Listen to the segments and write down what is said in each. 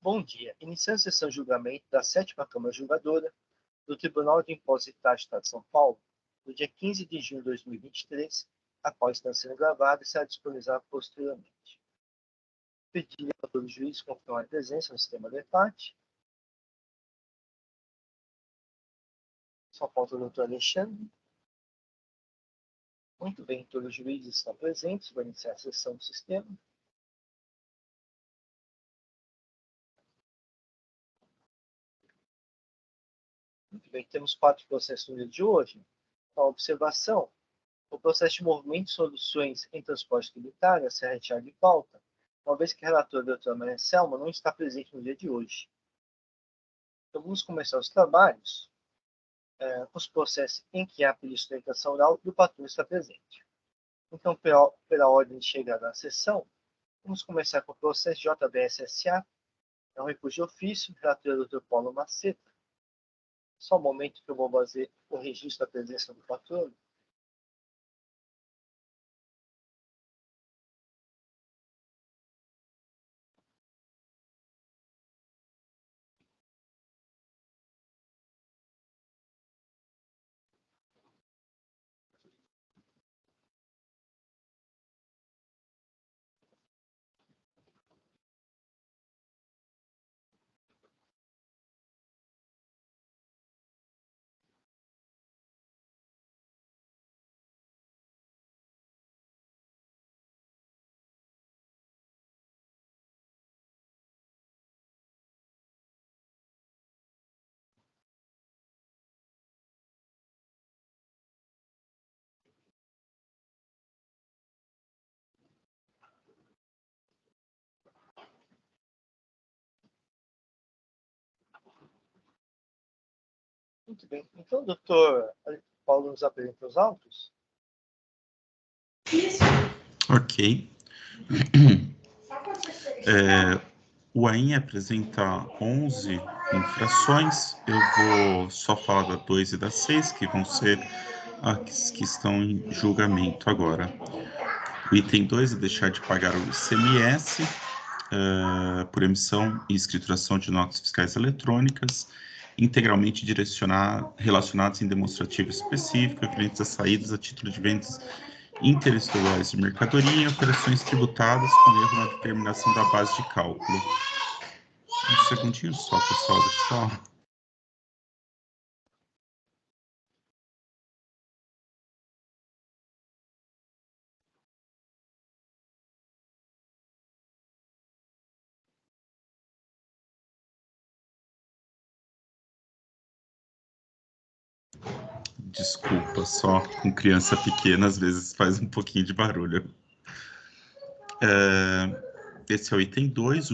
Bom dia. Iniciando a sessão de julgamento da 7ª Câmara Julgadora do Tribunal de Impostos e Taxas do Estado de São Paulo, no dia 15 de junho de 2023, a qual está sendo gravada e será disponibilizada posteriormente. Pedir a todos os juízes confirmar a presença no sistema de parte. Só falta o doutor Alexandre. Muito bem, todos os juízes estão presentes. Vou iniciar a sessão do sistema. Muito bem, temos 4 processos no dia de hoje. A observação: o processo de movimento de soluções em transporte tributário a ser retirado de pauta, uma vez que a relatora, a doutora Maria Selma, não está presente no dia de hoje. Então, vamos começar os trabalhos com os processos em que há pedido de sustentação oral e o patrão está presente. Então, pela ordem de chegada à sessão, vamos começar com o processo JBS-SA, é um recurso de ofício, relator do Dr. Paulo Maceta. Só um momento que eu vou fazer o registro da presença do patrono. Muito bem. Então, o doutor Paulo nos apresenta os autos. Ok. O AIN apresenta 11 infrações. Eu vou só falar da 2 e da 6, que vão ser as que estão em julgamento agora. O item 2 é deixar de pagar o ICMS por emissão e escrituração de notas fiscais eletrônicas, integralmente relacionadas em demonstrativo específico, referentes a saídas a título de vendas interestaduais de mercadoria e operações tributadas com erro na determinação da base de cálculo. Um segundinho só, pessoal, deixa eu só... Desculpa, só com criança pequena às vezes faz um pouquinho de barulho. Esse é o item 2,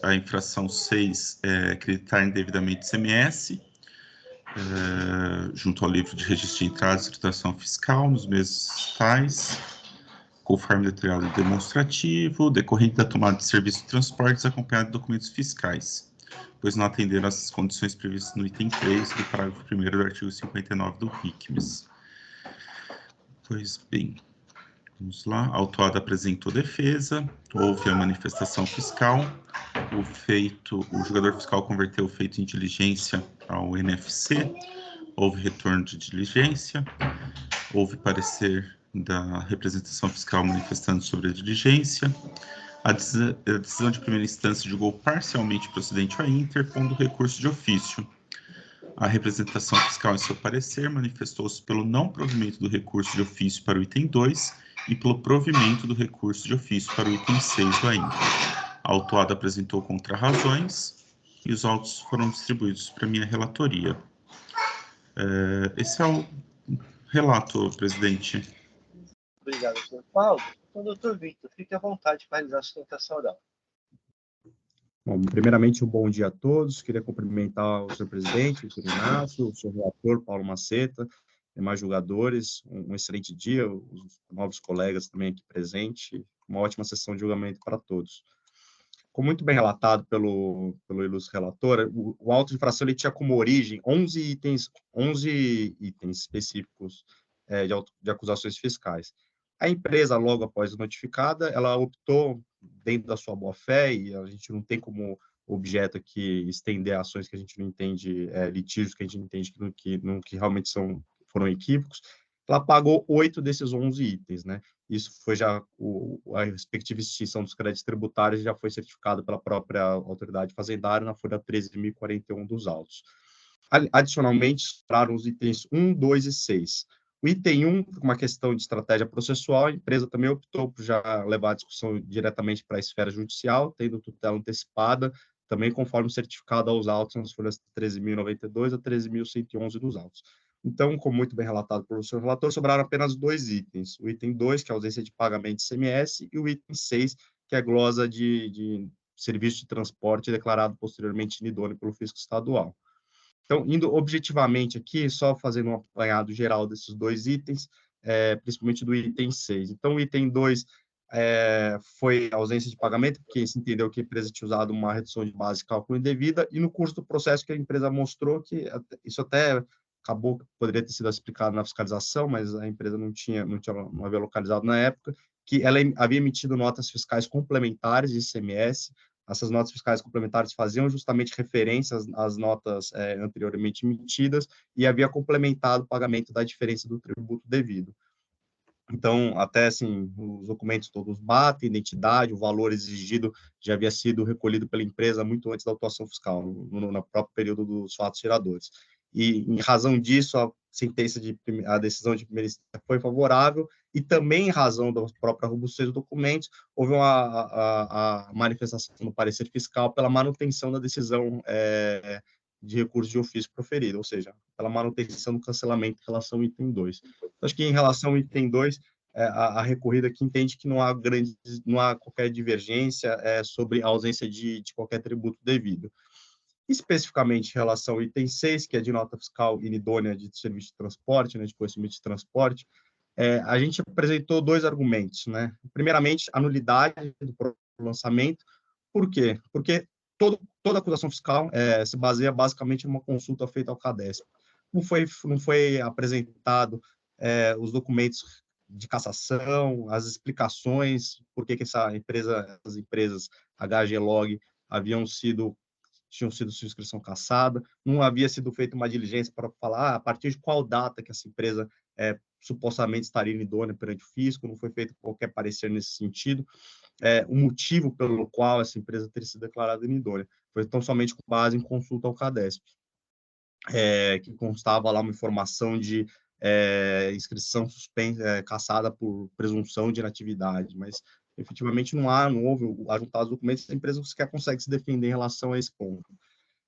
a infração 6 é acreditar indevidamente ICMS, junto ao livro de registro de entrada e escrituração fiscal, nos meses tais, conforme detalhado no demonstrativo, decorrente da tomada de serviço de transportes acompanhado de documentos fiscais, pois não atenderam às condições previstas no item 3 do parágrafo 1º do artigo 59 do RICMES. Pois bem, vamos lá. A autuada apresentou defesa, houve a manifestação fiscal, o julgador fiscal converteu o feito em diligência ao NFC, houve retorno de diligência, houve parecer da representação fiscal manifestando sobre a diligência, a decisão de primeira instância julgou parcialmente procedente a interpondo recurso de ofício. A representação fiscal, em seu parecer, manifestou-se pelo não provimento do recurso de ofício para o item 2 e pelo provimento do recurso de ofício para o item 6 do AIN. A autuada apresentou contrarrazões e os autos foram distribuídos para minha relatoria. Esse é o relato, presidente. Obrigado, doutor Paulo. Então, doutor Victor, fique à vontade para realizar a sustentação oral. Bom, primeiramente, um bom dia a todos. Queria cumprimentar o senhor presidente, o senhor Inácio, o senhor relator, Paulo Maceta, demais julgadores. Um excelente dia, os novos colegas também aqui presentes. Uma ótima sessão de julgamento para todos. Como muito bem relatado pelo ilustre relator, o auto de infração ele tinha como origem 11 itens específicos de acusações fiscais. A empresa, logo após notificada, ela optou, dentro da sua boa-fé, e a gente não tem como objeto aqui estender ações que a gente não entende, litígios que a gente não entende que realmente foram equívocos. Ela pagou 8 desses 11 itens, né? Isso foi já a respectiva extinção dos créditos tributários já foi certificado pela própria autoridade fazendária na folha 13.041 dos autos. Adicionalmente, sobraram os itens 1, 2 e 6. O item 1, por uma questão de estratégia processual, a empresa também optou por já levar a discussão diretamente para a esfera judicial, tendo tutela antecipada, também conforme certificado aos autos nas folhas 13.092 a 13.111 dos autos. Então, como muito bem relatado pelo senhor relator, sobraram apenas 2 itens. O item 2, que é a ausência de pagamento de ICMS, e o item 6, que é a glosa de serviço de transporte declarado posteriormente inidôneo pelo fisco estadual. Então, indo objetivamente aqui, só fazendo um apanhado geral desses 2 itens, principalmente do item 6. Então, o item 2 foi a ausência de pagamento, porque se entendeu que a empresa tinha usado uma redução de base de cálculo indevida, e no curso do processo que a empresa mostrou que isso até acabou, poderia ter sido explicado na fiscalização, mas a empresa não havia localizado na época, que ela havia emitido notas fiscais complementares de ICMS. Essas notas fiscais complementares faziam justamente referência às notas anteriormente emitidas e havia complementado o pagamento da diferença do tributo devido. Então, até assim, os documentos todos batem, identidade, o valor exigido já havia sido recolhido pela empresa muito antes da autuação fiscal, no próprio período dos fatos geradores. E, em razão disso, a decisão de primeira instância foi favorável, e também em razão da própria robustez dos documentos, houve a manifestação no parecer fiscal pela manutenção da decisão de recurso de ofício proferido, ou seja, pela manutenção do cancelamento em relação ao item 2. Então, acho que em relação ao item 2, a recorrida aqui entende que não há qualquer divergência sobre a ausência de qualquer tributo devido. Especificamente em relação ao item 6, que é de nota fiscal inidônea de serviço de transporte, né, de conhecimento de transporte, a gente apresentou 2 argumentos, né? Primeiramente, a nulidade do lançamento. Por quê? Porque toda acusação fiscal se baseia basicamente em uma consulta feita ao CADESP. Não foi apresentado os documentos de cassação, as explicações por que as empresas HG Log tinham sido sua inscrição cassada, não havia sido feita uma diligência para falar a partir de qual data que essa empresa supostamente estaria inidônea perante o fisco, não foi feito qualquer parecer nesse sentido, o motivo pelo qual essa empresa teria sido declarada inidônea. Foi tão somente com base em consulta ao CADESP, que constava lá uma informação de inscrição suspensa, cassada por presunção de inatividade, mas efetivamente não houve ajuntar os documentos, a empresa sequer consegue se defender em relação a esse ponto.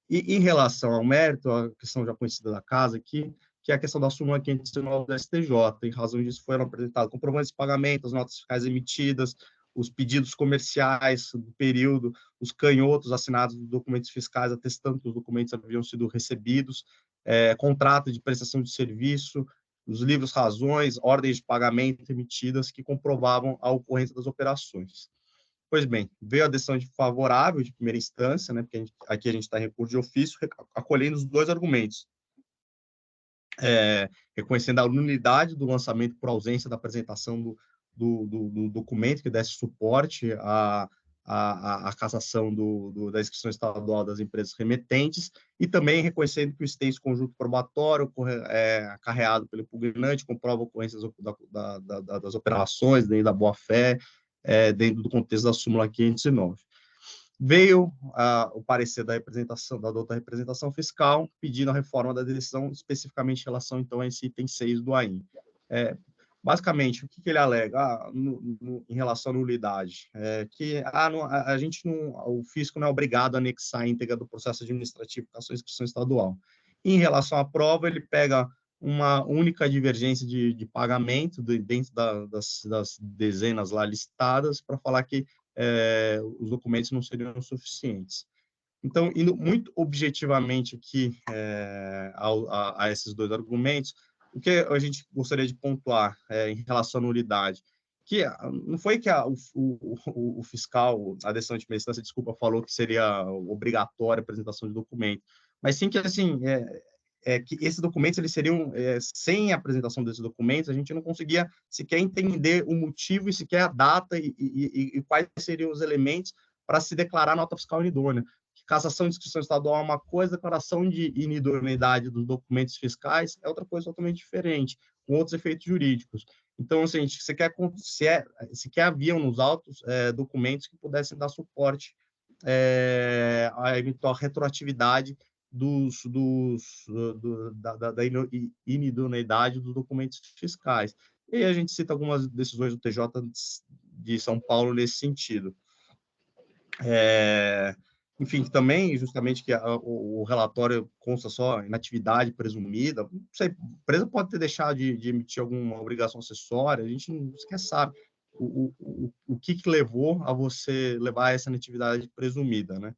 E em relação ao mérito, a questão já conhecida da casa aqui, que é a questão da súmula 519 do STJ. Em razão disso, foram apresentados comprovantes de pagamento, as notas fiscais emitidas, os pedidos comerciais do período, os canhotos assinados dos documentos fiscais atestando que os documentos haviam sido recebidos, contrato de prestação de serviço, os livros razões, ordens de pagamento emitidas que comprovavam a ocorrência das operações. Pois bem, veio a decisão favorável de primeira instância, né, porque aqui a gente está em recurso de ofício, acolhendo os 2 argumentos. Reconhecendo a nulidade do lançamento por ausência da apresentação do documento que desse suporte à cassação da inscrição estadual das empresas remetentes, e também reconhecendo que o extenso conjunto probatório acarreado pelo impugnante comprova a ocorrência das operações dentro da boa-fé, dentro do contexto da súmula 509. Veio o parecer da douta representação fiscal, pedindo a reforma da decisão, especificamente em relação, então, a esse item 6 do AIM. Basicamente, o que ele alega em relação à nulidade? O fisco não é obrigado a anexar a íntegra do processo administrativo com a sua inscrição estadual. Em relação à prova, ele pega uma única divergência de pagamento dentro das dezenas lá listadas para falar que os documentos não seriam suficientes. Então, indo muito objetivamente aqui a esses 2 argumentos, o que a gente gostaria de pontuar em relação à nulidade, que não foi que o fiscal, a decisão de primeira instância, desculpa, falou que seria obrigatória a apresentação de documento, mas sim que, assim, que esses documentos, eles seriam, sem a apresentação desses documentos, a gente não conseguia sequer entender o motivo e sequer a data e quais seriam os elementos para se declarar nota fiscal inidônea. cassação de inscrição estadual é uma coisa, declaração de inidoneidade dos documentos fiscais é outra coisa totalmente diferente, com outros efeitos jurídicos. Então, assim, se haviam nos autos documentos que pudessem dar suporte à eventual retroatividade da inidoneidade dos documentos fiscais. E a gente cita algumas decisões do TJ de São Paulo nesse sentido. Enfim, também, justamente, que o relatório consta só inatividade presumida, não sei, a empresa pode ter deixado de emitir alguma obrigação acessória, a gente não sequer sabe o que levou a você levar essa inatividade presumida, né?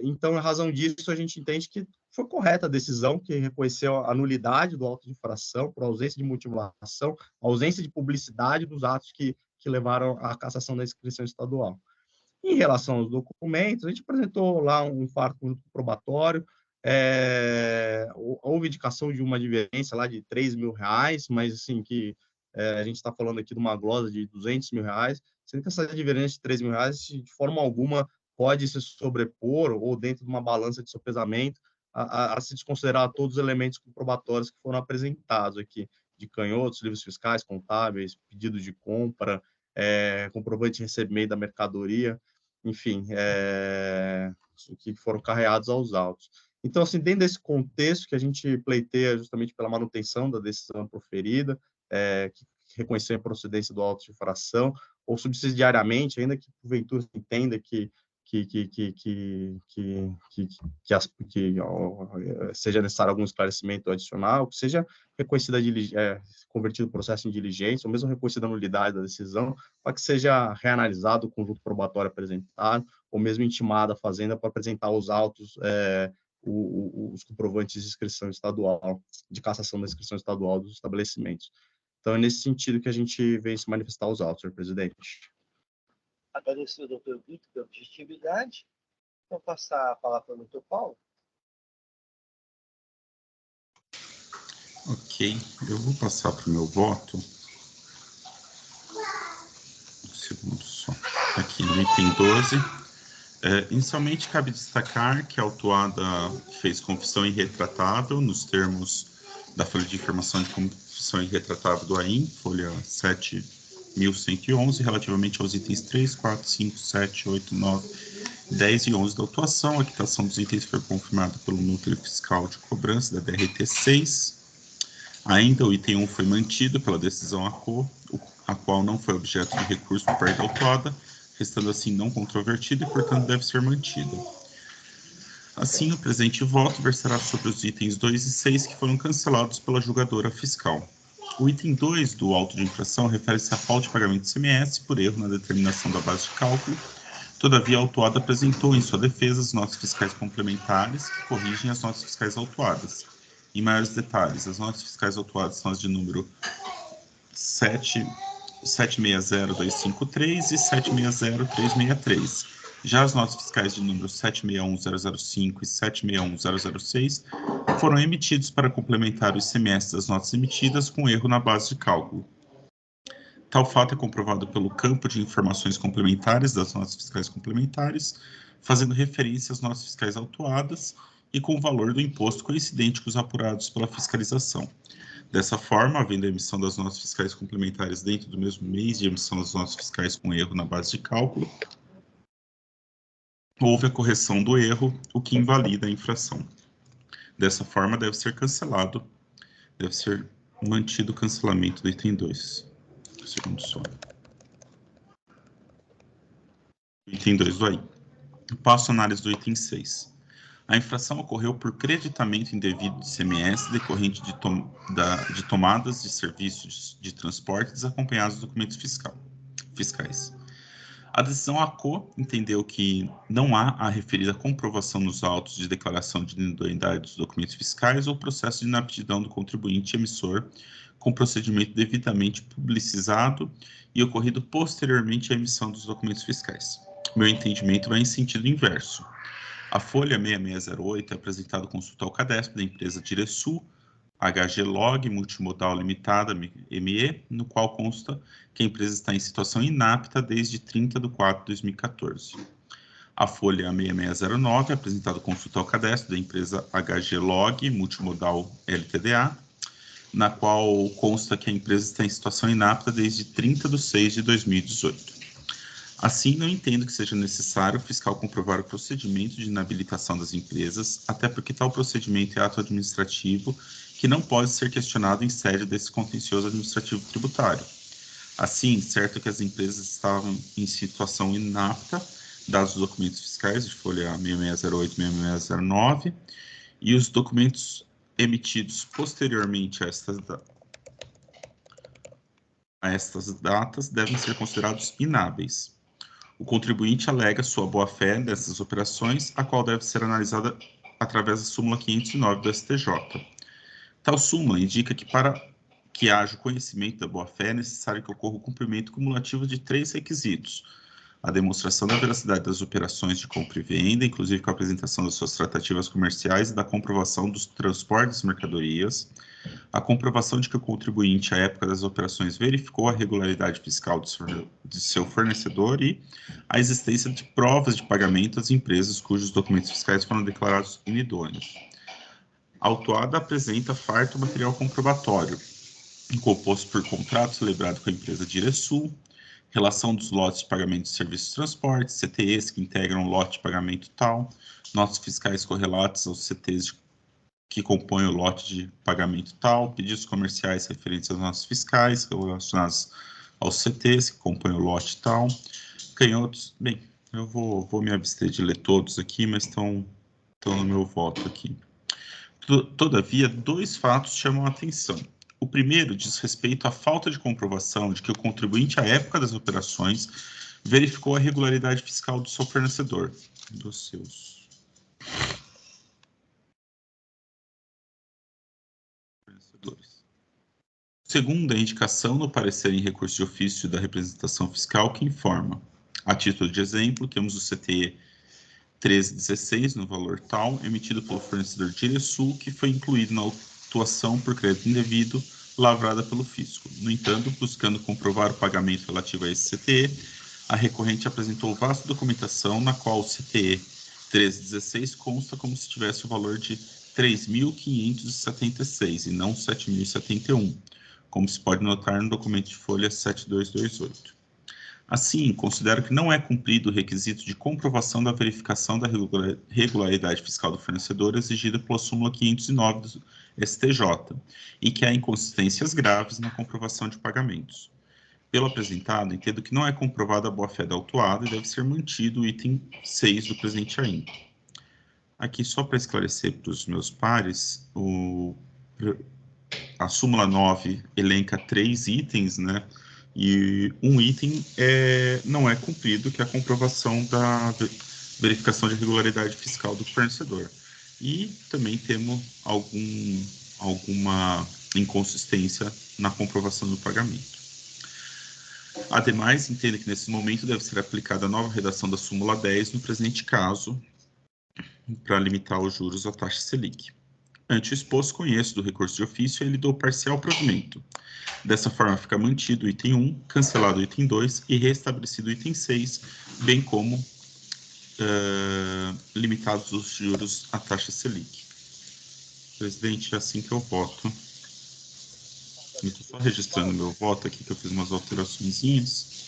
Então, em razão disso, a gente entende que foi correta a decisão que reconheceu a nulidade do auto de infração por ausência de motivação, ausência de publicidade dos atos que levaram à cassação da inscrição estadual. Em relação aos documentos, a gente apresentou lá um fato probatório, houve indicação de uma advertência lá de R$3.000, mas assim, que a gente está falando aqui de uma glosa de R$200.000, sendo que essa advertência de R$3.000, de forma alguma, pode se sobrepor ou dentro de uma balança de sopesamento a se desconsiderar todos os elementos comprobatórios que foram apresentados aqui, de canhotos, livros fiscais, contábeis, pedido de compra, comprovante de recebimento da mercadoria, enfim, que foram carreados aos autos. Então, assim, dentro desse contexto que a gente pleiteia justamente pela manutenção da decisão proferida, que reconhecer a procedência do auto de infração, ou subsidiariamente, ainda que porventura se entenda que seja necessário algum esclarecimento adicional, que seja reconhecida convertido o processo em diligência, ou mesmo reconhecida a nulidade da decisão, para que seja reanalisado o conjunto probatório apresentado, ou mesmo intimada a Fazenda para apresentar os autos, os comprovantes de inscrição estadual, de cassação da inscrição estadual dos estabelecimentos. Então, é nesse sentido que a gente vem se manifestar os autos, senhor presidente. Agradecer ao doutor Vitor pela objetividade. Vou passar a palavra para o doutor Paulo. Ok, eu vou passar para o meu voto. Um segundo só. Aqui no item 12. Inicialmente, cabe destacar que a autuada fez confissão irretratável nos termos da folha de informação de confissão irretratável do AIM, folha 7.111, relativamente aos itens 3, 4, 5, 7, 8, 9, 10 e 11 da autuação. A quitação dos itens foi confirmada pelo núcleo fiscal de cobrança da DRT 6. Ainda o item 1 foi mantido pela decisão ACO, a qual não foi objeto de recurso por parte da autuada, restando assim não controvertido e, portanto, deve ser mantido. Assim, o presente voto versará sobre os itens 2 e 6 que foram cancelados pela julgadora fiscal. O item 2 do auto de infração refere-se à falta de pagamento de ICMS por erro na determinação da base de cálculo. Todavia, a autuada apresentou em sua defesa as notas fiscais complementares que corrigem as notas fiscais autuadas. Em maiores detalhes, as notas fiscais autuadas são as de número 760.253 e 760.363. Já as notas fiscais de número 761.005 e 761.006 foram emitidos para complementar o ICMS das notas emitidas com erro na base de cálculo. Tal fato é comprovado pelo campo de informações complementares das notas fiscais complementares, fazendo referência às notas fiscais autuadas e com o valor do imposto coincidente com os apurados pela fiscalização. Dessa forma, havendo a emissão das notas fiscais complementares dentro do mesmo mês de emissão das notas fiscais com erro na base de cálculo, houve a correção do erro, o que invalida a infração. Dessa forma, deve ser mantido o cancelamento do item 2. Segundo só. Item 2 do AI. Passo a análise do item 6. A infração ocorreu por creditamento indevido de ICMS decorrente de tomadas de serviços de transporte desacompanhados de documentos fiscais. A decisão ACO entendeu que não há a referida comprovação nos autos de declaração de inidoneidade dos documentos fiscais ou processo de inaptidão do contribuinte emissor com procedimento devidamente publicizado e ocorrido posteriormente à emissão dos documentos fiscais. Meu entendimento vai em sentido inverso. A folha 6608 é apresentada consulta ao CADESP da empresa Diresul, HG Log Multimodal Limitada, ME, no qual consta que a empresa está em situação inapta desde 30 de 4 de 2014. A folha 6609 é apresentado consulta ao cadastro da empresa HG Log Multimodal Ltda, na qual consta que a empresa está em situação inapta desde 30/6/2018. Assim, não entendo que seja necessário o fiscal comprovar o procedimento de inabilitação das empresas, até porque tal procedimento é ato administrativo que não pode ser questionado em sede desse contencioso administrativo tributário. Assim, certo que as empresas estavam em situação inapta, dados os documentos fiscais de folha 6608 e 6609, e os documentos emitidos posteriormente a estas datas devem ser considerados inábeis. O contribuinte alega sua boa-fé nessas operações, a qual deve ser analisada através da súmula 509 do STJ. Tal súmula indica que para que haja o conhecimento da boa-fé é necessário que ocorra o cumprimento cumulativo de 3 requisitos: a demonstração da veracidade das operações de compra e venda, inclusive com a apresentação das suas tratativas comerciais e da comprovação dos transportes de mercadorias, a comprovação de que o contribuinte, à época das operações, verificou a regularidade fiscal de seu fornecedor e a existência de provas de pagamento às empresas cujos documentos fiscais foram declarados inidôneos. A autuada apresenta farto material comprobatório, composto por contrato celebrado com a empresa Diresul, relação dos lotes de pagamento de serviços de transporte, CTEs que integram o lote de pagamento tal, notas fiscais correlatas aos CTs que compõem o lote de pagamento tal, pedidos comerciais referentes às notas fiscais relacionados aos CTs que compõem o lote tal, canhotos. Bem, eu vou me abster de ler todos aqui, mas estão no meu voto aqui. Todavia, 2 fatos chamam a atenção. O primeiro diz respeito à falta de comprovação de que o contribuinte, à época das operações, verificou a regularidade fiscal do seu fornecedor, dos seus fornecedores. Segundo, a indicação no parecer em recurso de ofício da representação fiscal que informa, a título de exemplo, temos o CTE 1316 no valor tal, emitido pelo fornecedor Diresul, que foi incluído na autuação por crédito indevido lavrada pelo fisco. No entanto, buscando comprovar o pagamento relativo a esse CTE, a recorrente apresentou vasta documentação na qual o CTE 1316 consta como se tivesse o valor de 3.576 e não 7.071, como se pode notar no documento de folha 7228. Assim, considero que não é cumprido o requisito de comprovação da verificação da regularidade fiscal do fornecedor exigida pela súmula 509 do STJ e que há inconsistências graves na comprovação de pagamentos. Pelo apresentado, entendo que não é comprovada a boa-fé da autuada e deve ser mantido o item 6 do presente ainda. Aqui, só para esclarecer para os meus pares, a súmula 9 elenca 3 itens, né? E um item não é cumprido, que é a comprovação da verificação de regularidade fiscal do fornecedor. E também temos alguma inconsistência na comprovação do pagamento. Ademais, entendo que nesse momento deve ser aplicada a nova redação da súmula 10 no presente caso, para limitar os juros à taxa Selic. Ante o exposto, conheço do recurso de ofício e ele dou parcial provimento. Dessa forma, fica mantido o item 1, cancelado o item 2 e restabelecido o item 6, bem como limitados os juros à taxa Selic. Presidente, é assim que eu voto. Estou só registrando meu voto aqui, que eu fiz umas alteraçõezinhas.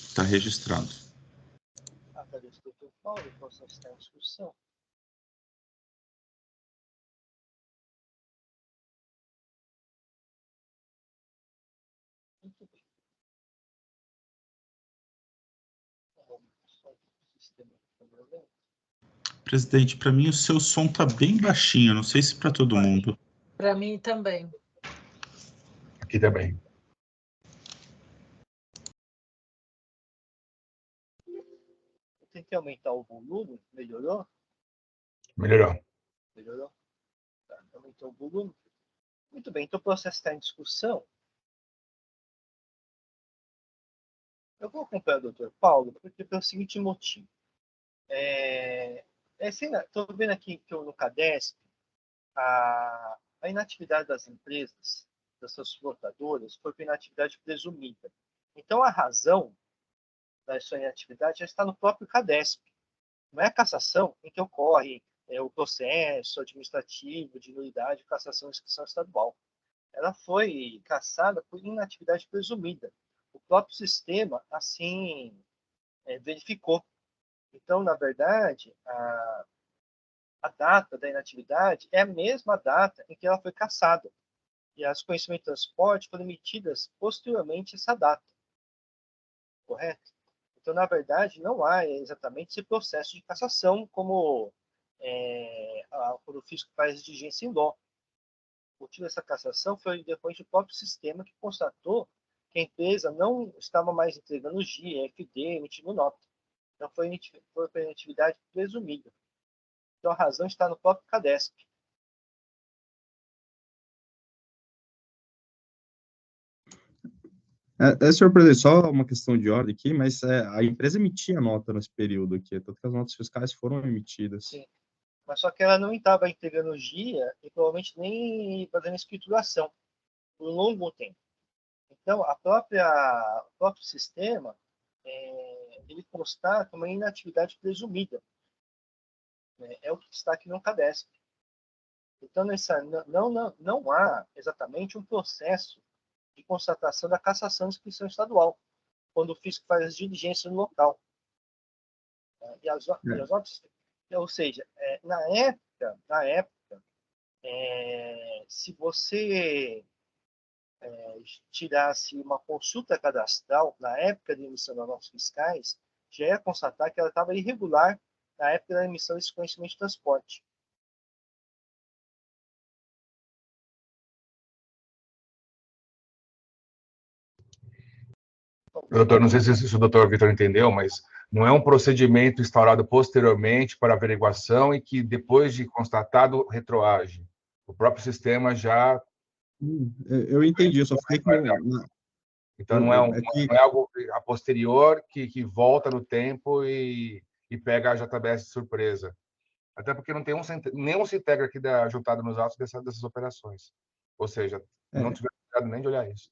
Está registrado. Agradeço, doutor Paulo. Posso estar em discussão? Muito bem. Presidente, para mim o seu som está bem baixinho, não sei se para todo mundo. Para mim também. Aqui também. Eu tentei aumentar o volume, melhorou? Melhorou. Melhorou? Tá, aumentou o volume. Muito bem, então o processo está em discussão. Eu vou acompanhar o doutor Paulo porque pelo seguinte motivo. Estou vendo aqui que no CADESP a inatividade das empresas dessas locadoras foi por inatividade presumida. Então, a razão da sua inatividade já está no próprio CADESP. Não é a cassação em que ocorre o processo administrativo de nulidade, cassação e inscrição estadual. Ela foi cassada por inatividade presumida. O próprio sistema assim verificou. Então, na verdade, a data da inatividade é a mesma data em que ela foi cassada. E as conhecimentos de transporte foram emitidas posteriormente a essa data. Correto? Então, na verdade, não há exatamente esse processo de cassação como quando o fisco faz exigência em LOA. O motivo dessa cassação foi depois do próprio sistema que constatou que a empresa não estava mais entregando GIA, FD, emitindo nota. Então, foi inatividade presumida. Então, a razão está no próprio CADESP. Senhor presidente, só uma questão de ordem aqui, mas a empresa emitia nota nesse período aqui, tanto que as notas fiscais foram emitidas. Sim. Mas só que ela não estava entregando GIA e provavelmente nem fazendo escrituração por um longo tempo. Então, o próprio sistema, ele constata uma inatividade presumida. Né? É o que está aqui no CADESP. Então, não há exatamente um processo de constatação da cassação de inscrição estadual, quando o fisco faz as diligências no local. E as notas, ou seja, na época, se você tirasse uma consulta cadastral na época da emissão das notas fiscais, já ia constatar que ela estava irregular na época da emissão desse conhecimento de transporte. Doutor, não sei se o doutor Vitor entendeu, mas não é um procedimento instaurado posteriormente para averiguação e que, depois de constatado, retroage. O próprio sistema já... Eu entendi, eu só fiquei com... Então, não é algo a posterior que volta no tempo e pega a JBS de surpresa. Até porque não tem nenhum se integra aqui juntado nos autos dessas operações. Ou seja, não tiver cuidado nem de olhar isso.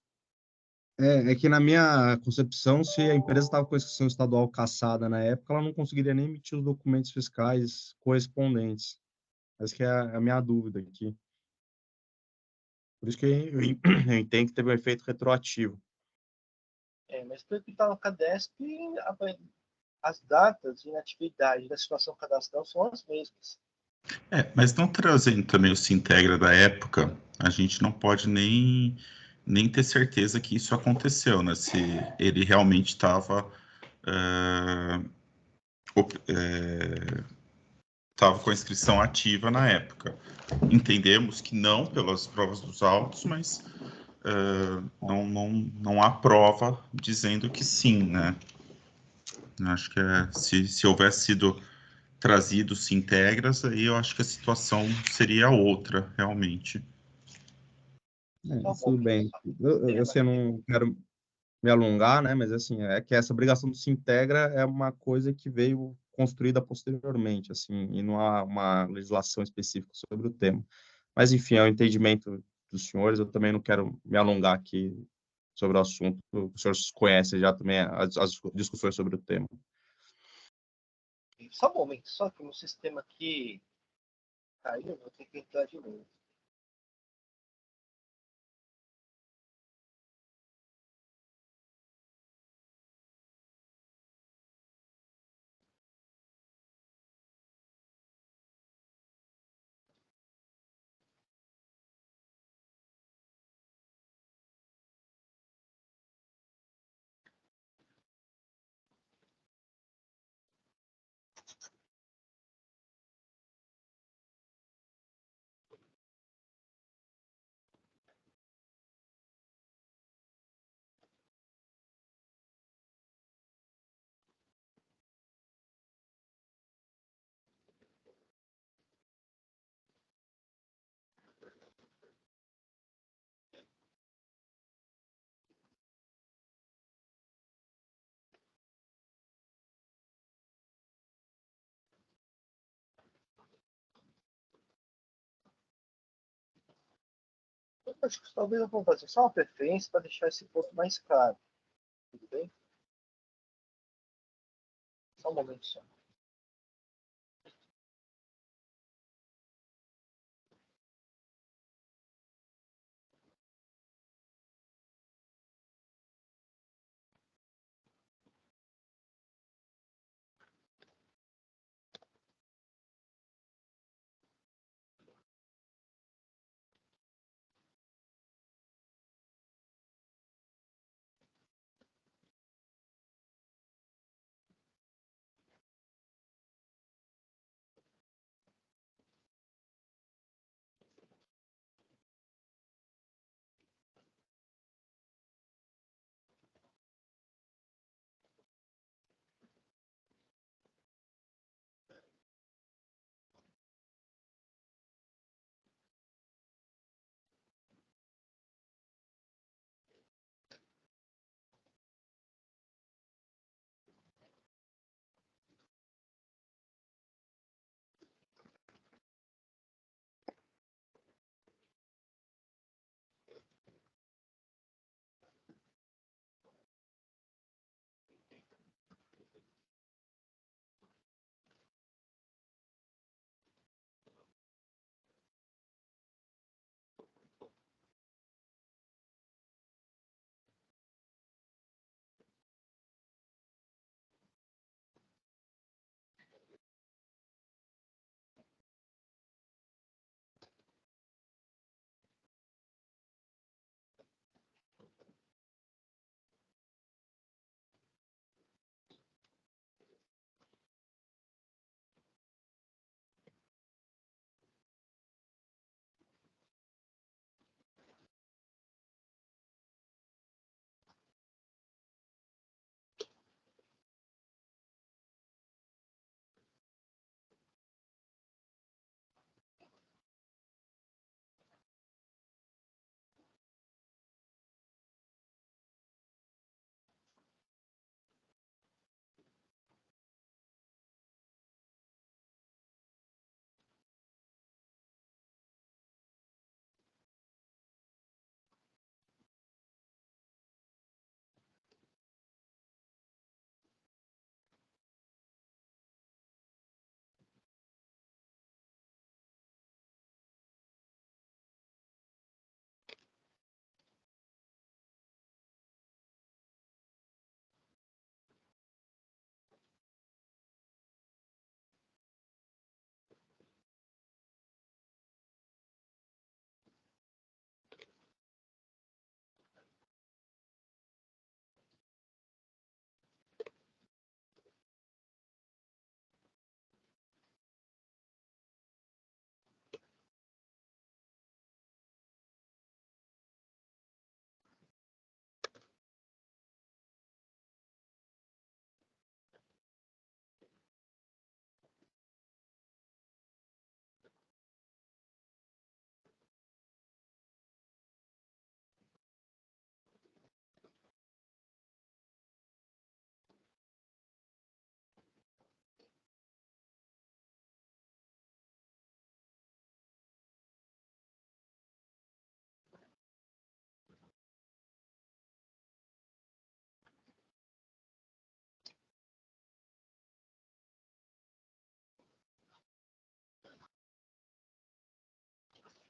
É que na minha concepção, se a empresa estava com a inscrição estadual cassada na época, ela não conseguiria nem emitir os documentos fiscais correspondentes. Essa que é a minha dúvida aqui. Por isso que eu entendo que teve um efeito retroativo. Mas pelo que está no CADESP, as datas de inatividade da situação cadastral são as mesmas. Mas não trazendo também o Sintegra da época, a gente não pode nem ter certeza que isso aconteceu, né? Se ele realmente estava com a inscrição ativa na época. Entendemos que não pelas provas dos autos, mas não há prova dizendo que sim, né? Acho que se houvesse sido trazido Sintegras, aí eu acho que a situação seria outra, realmente. Tudo bem. Eu não quero me alongar, né? Mas assim, é que essa obrigação do Sintegra é uma coisa que veio construída posteriormente, assim, e não há uma legislação específica sobre o tema. Mas enfim, é o entendimento dos senhores. Eu também não quero me alongar aqui sobre o assunto. Os senhores conhecem já também as discussões sobre o tema. Só um momento, só que o meu sistema aqui caiu, vou ter que entrar de novo. Acho que talvez eu vou fazer só uma preferência para deixar esse ponto mais claro. Tudo bem? Só um momento só.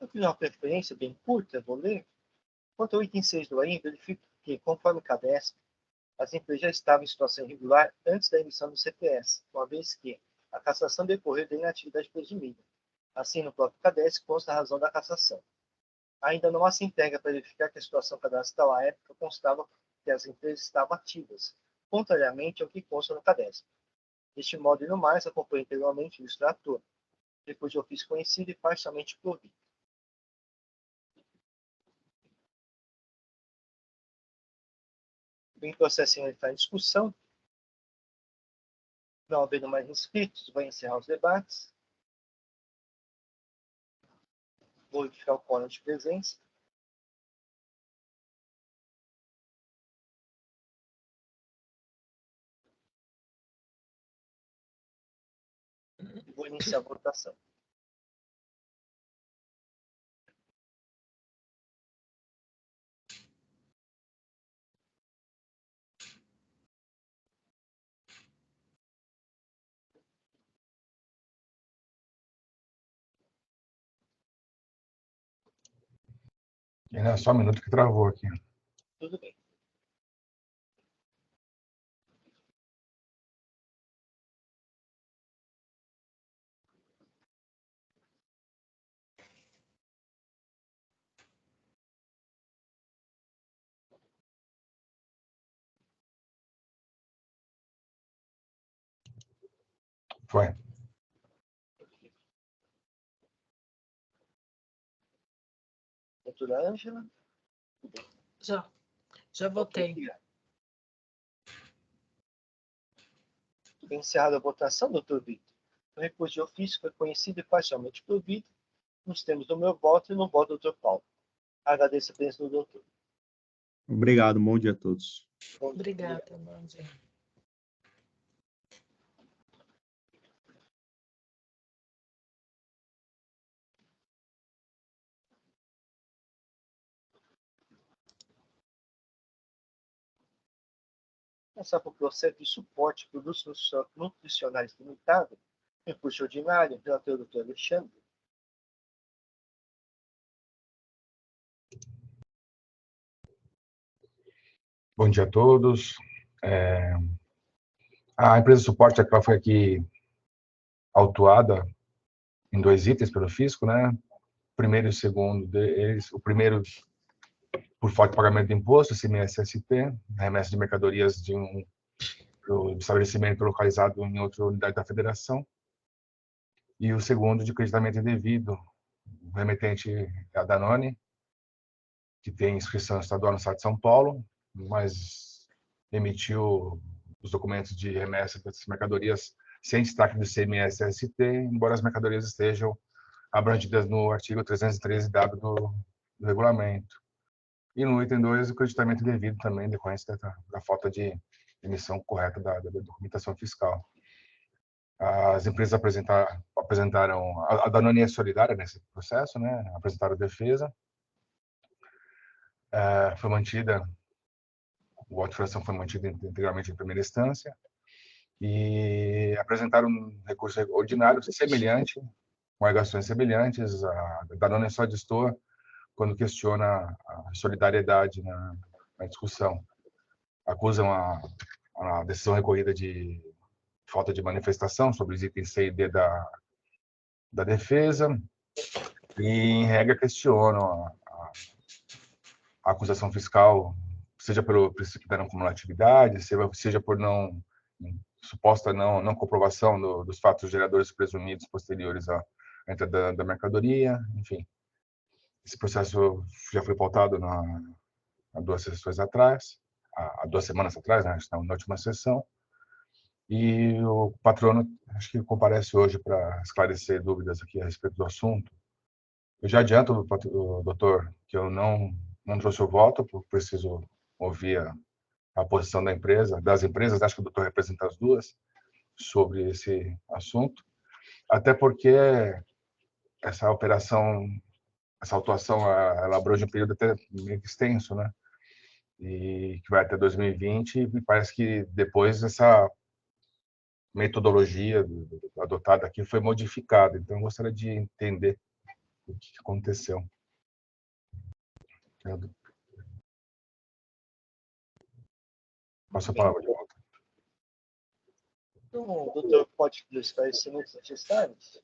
Eu fiz uma preferência bem curta, vou ler. Quanto ao item 6 do AIM, verifico que, conforme o CADESP, as empresas já estavam em situação irregular antes da emissão do CPS, uma vez que a cassação decorreu da inatividade presumida. Assim, no próprio CADESP consta a razão da cassação. Ainda não há se integra para verificar que a situação cadastral à época constava que as empresas estavam ativas, contrariamente ao que consta no CADESP. Deste modo, e no mais, acompanho integralmente o extrator, depois de ofício conhecido e parcialmente provido. O processo ainda está em discussão. Não havendo mais inscritos, vou encerrar os debates. Vou verificar o quórum de presença. E vou iniciar a votação. Só um minuto que travou aqui. Tudo bem. Foi. Doutora Ângela? Já votei. Encerrada a votação, doutor Vitor. O recurso de ofício foi conhecido e parcialmente provido nos termos do meu voto e no voto do doutor Paulo. Agradeço a presença do doutor. Obrigado, bom dia a todos. Obrigada, bom dia. Passar para o processo de suporte a produtos nutricionais limitado, recurso ordinário, relator doutor Alexandre. Bom dia a todos. A empresa de suporte ela foi aqui autuada em 2 itens pelo fisco, né? O primeiro e o segundo deles, o primeiro por falta de pagamento de imposto, CMS-ST, remessa de mercadorias de um estabelecimento localizado em outra unidade da federação, e o segundo de creditamento indevido, o remetente é a Danone, que tem inscrição estadual no estado de São Paulo, mas emitiu os documentos de remessa dessas mercadorias sem destaque do CMS-ST, embora as mercadorias estejam abrangidas no artigo 313W do regulamento. E no item 2, o creditamento indevido também, decorrência da falta de emissão correta da documentação fiscal. As empresas apresentaram, a Danone é solidária nesse processo, né? Apresentaram defesa. Foi mantida, o auto de infração foi mantido integralmente em primeira instância, e apresentaram um recurso ordinário semelhante, com alegações semelhantes. A Danone só destoa quando questiona a solidariedade na discussão. Acusam a decisão recorrida de falta de manifestação sobre os itens C e D da defesa, e, em regra, questionam a acusação fiscal, seja pelo princípio da não cumulatividade, seja por suposta não comprovação dos fatos geradores presumidos posteriores à entrada da mercadoria, enfim. Esse processo já foi pautado há 2 sessões atrás, há 2 semanas atrás, né? Na última sessão, e o patrono acho que comparece hoje para esclarecer dúvidas aqui a respeito do assunto. Eu já adianto, doutor, que eu não trouxe o voto, porque preciso ouvir a posição das empresas, acho que o doutor representa as duas, sobre esse assunto, até porque essa operação, essa autuação, ela abrange um período até meio extenso, né? E que vai até 2020, e parece que depois essa metodologia adotada aqui foi modificada. Então, eu gostaria de entender o que aconteceu. Passo a palavra de volta. Então, o doutor pode dar esclarecimentos necessários?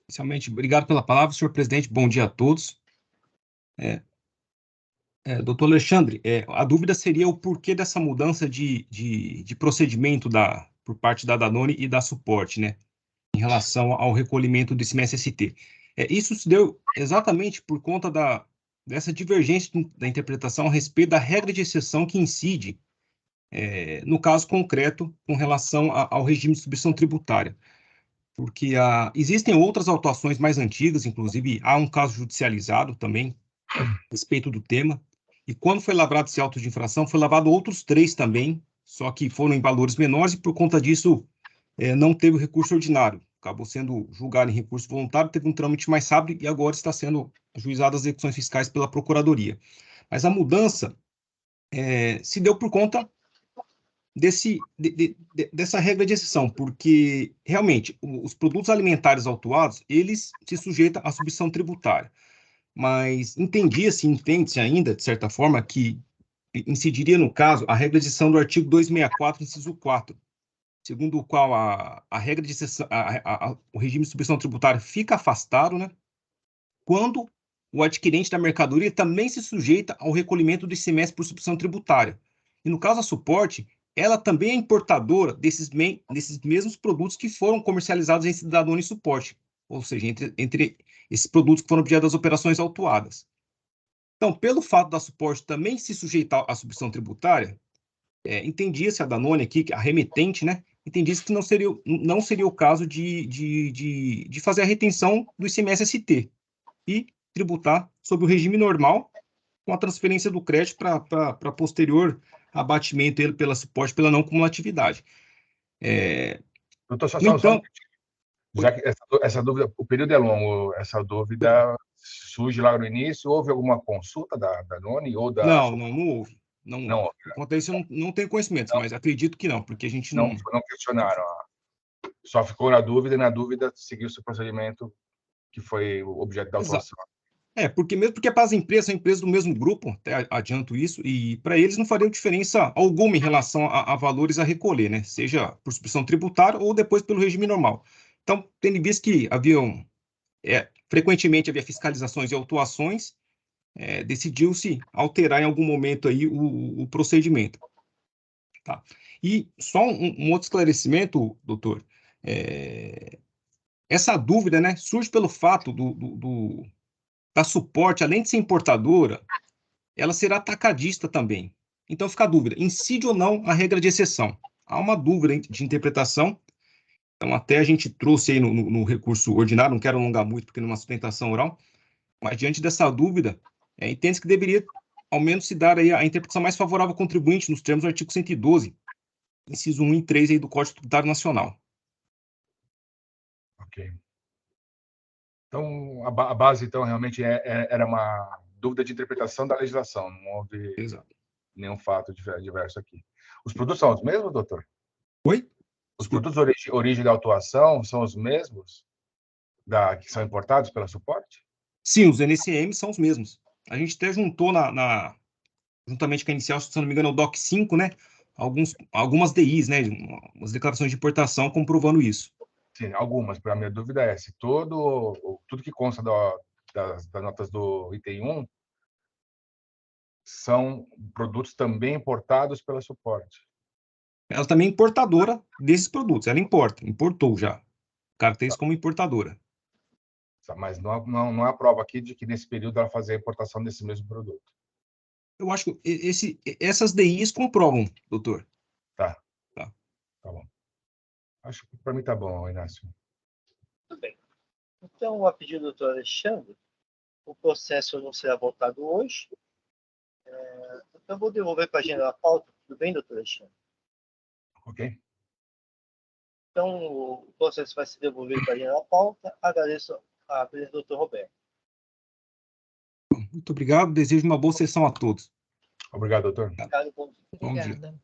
Inicialmente, obrigado pela palavra, senhor presidente. Bom dia a todos. Doutor Alexandre, a dúvida seria o porquê dessa mudança de procedimento por parte da Danone e da Suporte, né, em relação ao recolhimento desse MSST. Isso se deu exatamente por conta dessa divergência da interpretação a respeito da regra de exceção que incide, no caso concreto, com relação ao regime de distribuição tributária. Porque existem outras autuações mais antigas, inclusive há um caso judicializado também a respeito do tema, e quando foi lavrado esse auto de infração, foi lavrado outros 3 também, só que foram em valores menores, e por conta disso não teve o recurso ordinário, acabou sendo julgado em recurso voluntário, teve um trâmite mais rápido, e agora está sendo ajuizadas as execuções fiscais pela Procuradoria. Mas a mudança se deu por conta dessa regra de exceção, porque realmente os produtos alimentares autuados, eles se sujeitam à substituição tributária. mas entende-se ainda, de certa forma, que incidiria, no caso, a regra de exceção do artigo 264, inciso 4, segundo o qual a regra de exceção, o regime de substituição tributária fica afastado, né, quando o adquirente da mercadoria também se sujeita ao recolhimento do ICMS por substituição tributária. E no caso da suporte, ela também é importadora desses mesmos produtos que foram comercializados em Danone e suporte, ou seja, entre esses produtos que foram objeto das operações autuadas. Então, pelo fato da suporte também se sujeitar à substituição tributária, entendia-se a Danone aqui, a remetente, né, entendia-se que não seria o caso de fazer a retenção do ICMS-ST e tributar sob o regime normal, com a transferência do crédito para posterior abatimento ele pela suporte, pela não cumulatividade. Doutor, só então, já que essa dúvida, o período é longo, essa dúvida surge lá no início, houve alguma consulta da Danone ou da... Não houve. Não houve. Quanto a isso, eu não tenho conhecimento, mas acredito que não, porque a gente não questionaram. Só ficou na dúvida, e na dúvida seguiu-se o procedimento que foi o objeto da autuação. Porque mesmo porque para as empresas, são empresas do mesmo grupo, até adianto isso, e para eles não faria diferença alguma em relação a valores a recolher, né? Seja por substituição tributária ou depois pelo regime normal. Então, tendo visto que frequentemente havia fiscalizações e autuações, decidiu-se alterar em algum momento aí o procedimento. Tá? E só um outro esclarecimento, doutor, essa dúvida, né, surge pelo fato da suporte, além de ser importadora, ela será atacadista também. Então fica a dúvida, incide ou não a regra de exceção? Há uma dúvida de interpretação, então até a gente trouxe aí no recurso ordinário, não quero alongar muito porque numa sustentação oral, mas diante dessa dúvida, entende-se que deveria ao menos se dar aí a interpretação mais favorável ao contribuinte nos termos do artigo 112, inciso 1 e 3 aí do Código Tributário Nacional. Ok. Então, a base, então, realmente era uma dúvida de interpretação da legislação, não houve nenhum fato diverso aqui. Os produtos são os mesmos, doutor? Oi? Os produtos origem da autuação são os mesmos que são importados pela suporte? Sim, os NCM são os mesmos. A gente até juntou juntamente com a inicial, se não me engano, é o DOC 5, né? Algumas DIs, né? Umas declarações de importação comprovando isso. Sim, algumas. Para a minha dúvida é se tudo que consta das notas do item 1 são produtos também importados pela suporte. Ela também é importadora desses produtos. Ela importou já. Caracteriza como importadora. Mas não há prova aqui de que nesse período ela fazia a importação desse mesmo produto. Eu acho que essas DIs comprovam, doutor. Tá bom. Acho que para mim tá bom, Inácio. Tudo bem. Então, a pedido do doutor Alexandre, o processo não será votado hoje. Então, eu vou devolver para a agenda da pauta. Tudo bem, doutor Alexandre? Ok. Então, o processo vai ser devolvido para a agenda da pauta. Agradeço a presença do doutor Roberto. Muito obrigado. Desejo uma boa sessão a todos. Obrigado, doutor. Obrigado, bom dia. Obrigada.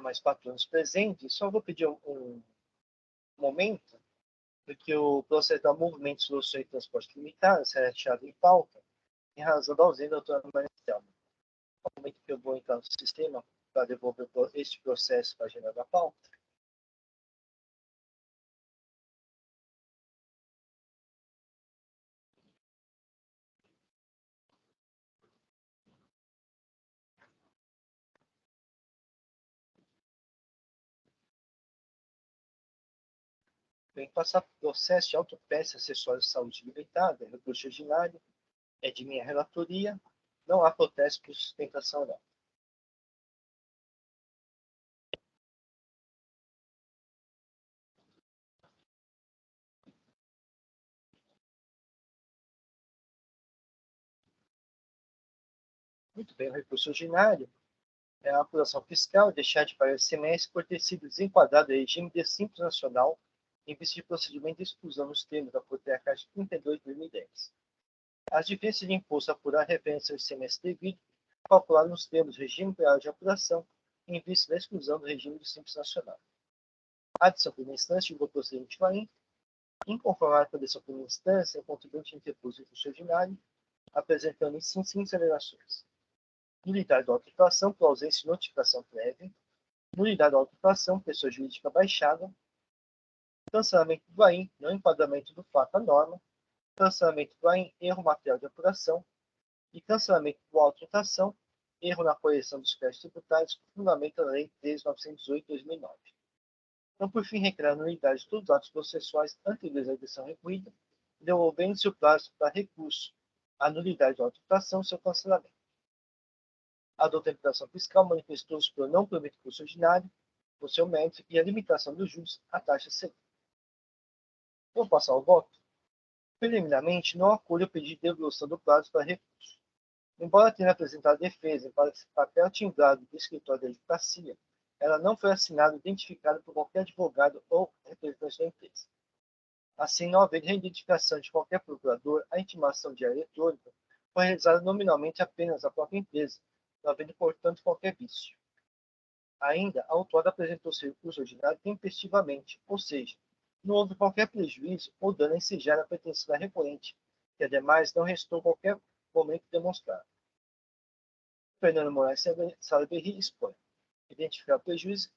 Mais patrões presentes. Só vou pedir um momento, porque o processo da Movimento Soluções e Transporte Limitado será retirado em pauta, em razão da ausência da doutora Maria Selma. No momento que eu vou entrar no sistema para devolver este processo para a agenda da pauta. Tem que passar por processo de autopeça acessório de saúde limitada, recurso ordinário, é de minha relatoria, não há protesto por sustentação oral. Muito bem, o recurso ordinário é a apuração fiscal deixar de pagar ICMS por ter sido desenquadrado em regime de Simples Nacional em vista de procedimento de exclusão nos termos da portaria Caixa 32 de 2010. As diferenças de imposto a apurar referência ao ICMS devido, calculado nos termos do regime real de apuração, em vista da exclusão do regime do Simples Nacional. A adição por instância do procedimento FAIM, inconformado com a decisão por instância, o contribuinte interpôs recurso ordinário, apresentando em seguintes alegações: nulidade da auto-infração por ausência de notificação prévia, nulidade da auto-infração, pessoa jurídica baixada, cancelamento do AIM, não enquadramento do fato à norma, cancelamento do AIM, erro material de apuração, e cancelamento do auto-infração, erro na correção dos créditos tributários, com fundamento na Lei 13.908/2009. Então, por fim, requer a nulidade de todos os atos processuais anteriores à edição recolhida, devolvendo-se o prazo para recurso, a nulidade da auto-infração e seu cancelamento. A douta imputação fiscal manifestou-se por não prometer curso ordinário, por seu mérito e a limitação dos juros à taxa Selic. Vou passar ao voto. Preliminarmente, não acolho o pedido de devolução do prazo para recurso. Embora tenha apresentado defesa em papel timbrado do escritório de advocacia, ela não foi assinada ou identificada por qualquer advogado ou representante da empresa. Assim, não havendo reidentificação de qualquer procurador, a intimação de área eletrônica foi realizada nominalmente apenas à própria empresa, não havendo, portanto, qualquer vício. Ainda, a autora apresentou seu recurso ordinário tempestivamente, ou seja, não houve qualquer prejuízo ou dano a ensejar a pretensão da recorrente, que, ademais, não restou qualquer momento demonstrado. Fernando Moraes Salaberry expõe: identificar prejuízo,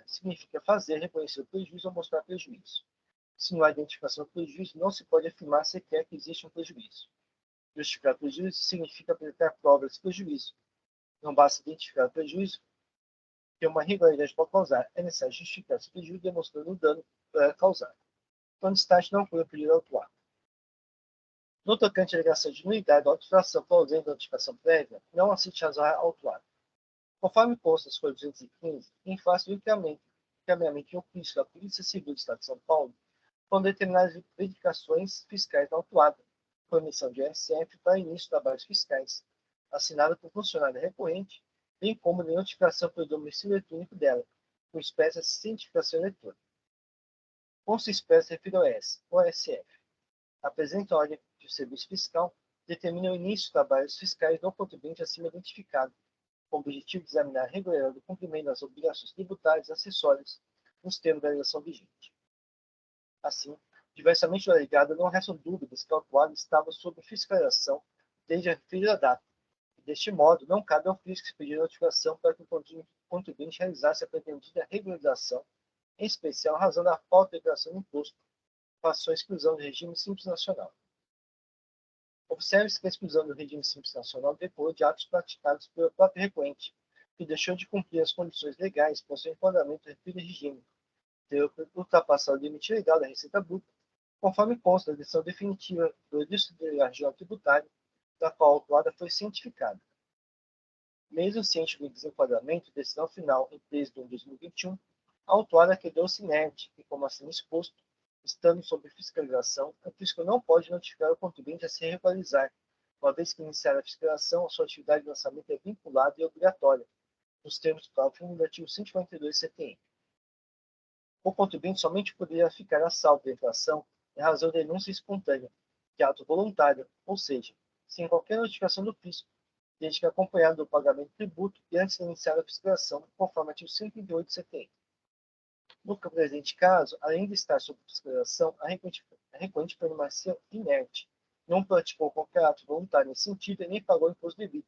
significa fazer, reconhecer o prejuízo ou mostrar prejuízo. Se não há identificação do prejuízo, não se pode afirmar sequer que existe um prejuízo. Justificar prejuízo significa apresentar provas de prejuízo. Não basta identificar o prejuízo, que uma irregularidade pode causar. É necessário justificar esse prejuízo demonstrando o dano causado. Quando destaque não foi o pedido autuado. No tocante à alegação de nulidade da auto-infração por ausência de notificação prévia, não assiste razão autuada. Conforme consta nas folhas 215, em face do encaminhamento de ofício da Polícia Civil do Estado de São Paulo, foram determinadas verificações fiscais da autuada, com emissão de RCF para início de trabalhos fiscais, assinada por funcionário recorrente, bem como de notificação pelo domicílio eletrônico dela, com espécie de cientificação eletrônica. Consta espécie refere ao OSF. Apresenta a ordem de serviço fiscal, determina o início de trabalhos fiscais do contribuinte acima identificado, com o objetivo de examinar a regularidade do cumprimento das obrigações tributárias e acessórias nos termos da legislação vigente. Assim, diversamente do alegado, não restam dúvidas que o autuado estava sob fiscalização desde a referida data, e, deste modo, não cabe ao fisco se pedir notificação para que o contribuinte realizasse a pretendida regularização, em especial em razão da falta de declaração de imposto, passou a exclusão do regime simples nacional. Observe-se que a exclusão do regime simples nacional decorreu de atos praticados pelo próprio recorrente, que deixou de cumprir as condições legais para o seu enquadramento no referido regime, ter ultrapassado o limite legal da Receita Bruta, conforme consta da decisão definitiva do Registro Geral Tributário, da qual a autuada foi cientificada. Mesmo ciente do desenquadramento, decisão final em 3 de 1 de 2021, a autuada quedou-se inerte e, como assim exposto, estando sob fiscalização, o fisco não pode notificar o contribuinte a se regularizar, uma vez que iniciar a fiscalização, a sua atividade de lançamento é vinculada e obrigatória, nos termos do parágrafo do artigo 142 CTN. O contribuinte somente poderia ficar a salvo da infração em razão da denúncia espontânea, que é ato voluntário, ou seja, sem qualquer notificação do fisco, desde que acompanhado do pagamento do tributo e antes de iniciar a fiscalização, conforme o artigo 138 CTN. No presente caso, além de estar sob fiscalização, a recorrente permaneceu inerte, não praticou qualquer ato voluntário nesse sentido e nem pagou o imposto devido,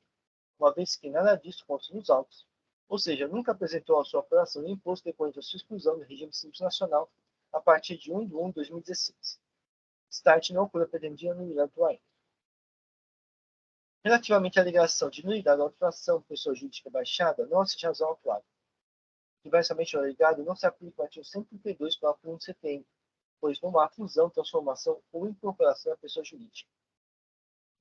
uma vez que nada disso consta nos autos, ou seja, nunca apresentou a sua operação de imposto decorrente da sua exclusão do regime simples nacional a partir de 1 de 1 de 2016. Start não ocorreu pretendia nulidade do AIM. Relativamente à alegação de nulidade da autuação de pessoa jurídica baixada, não assiste razão autuada. Diversamente ao alegado, não se aplica o artigo 132 para o 1 de setembro, pois não há fusão, transformação ou incorporação da pessoa jurídica.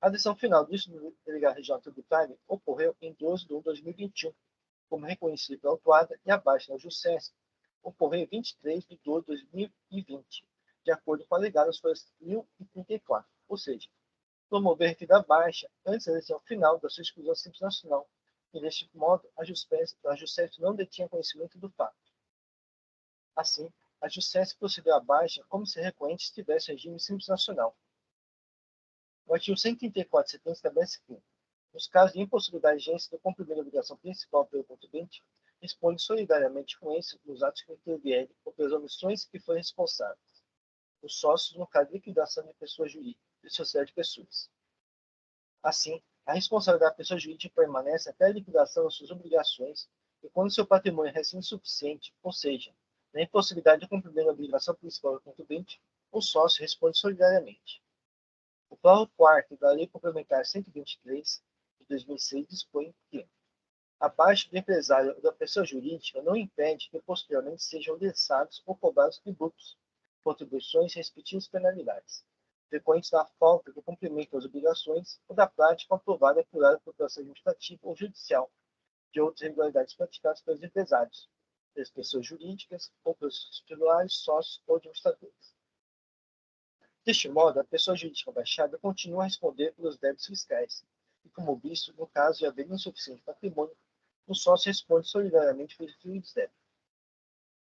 A decisão final do delegado regional tributário ocorreu em 12 de 1 de 2021, como reconhecido pela autuada, e abaixo na JUSESP, ocorreu em 23 de 12 de 2020, de acordo com a alegada nas folhas 1034, ou seja, promover a referida baixa antes da decisão final da sua exclusão simples nacional, e deste modo a JUSESP não detinha conhecimento do fato. Assim, a JUSESP procedeu à baixa como se a recorrente estivesse em regime simples nacional. O artigo 134 estabelece que, nos casos de impossibilidade de agência do cumprimento da obrigação principal pelo contribuinte, responde solidariamente com esse nos atos que intervierem ou pelas omissões que forem responsáveis. Os sócios, no caso de liquidação de pessoas jurídicas e sociedade de pessoas. Assim, a responsabilidade da pessoa jurídica permanece até a liquidação das suas obrigações e quando seu patrimônio é insuficiente, ou seja, na impossibilidade de cumprir a obrigação principal do contribuinte, o sócio responde solidariamente. O parágrafo 4º da Lei Complementar 123, de 2006, dispõe que, abaixo do empresário ou da pessoa jurídica, não impede que posteriormente sejam indexados ou cobrados tributos, contribuições e respectivas penalidades, decorrentes da falta do cumprimento das obrigações ou da prática aprovada e apurada por processo administrativo ou judicial de outras irregularidades praticadas pelos empresários, pelas pessoas jurídicas ou pelos titulares, sócios ou administradores. Deste modo, a pessoa jurídica baixada continua a responder pelos débitos fiscais, e, como visto, no caso de haver insuficiente patrimônio, o sócio responde solidariamente pelos referidos débitos.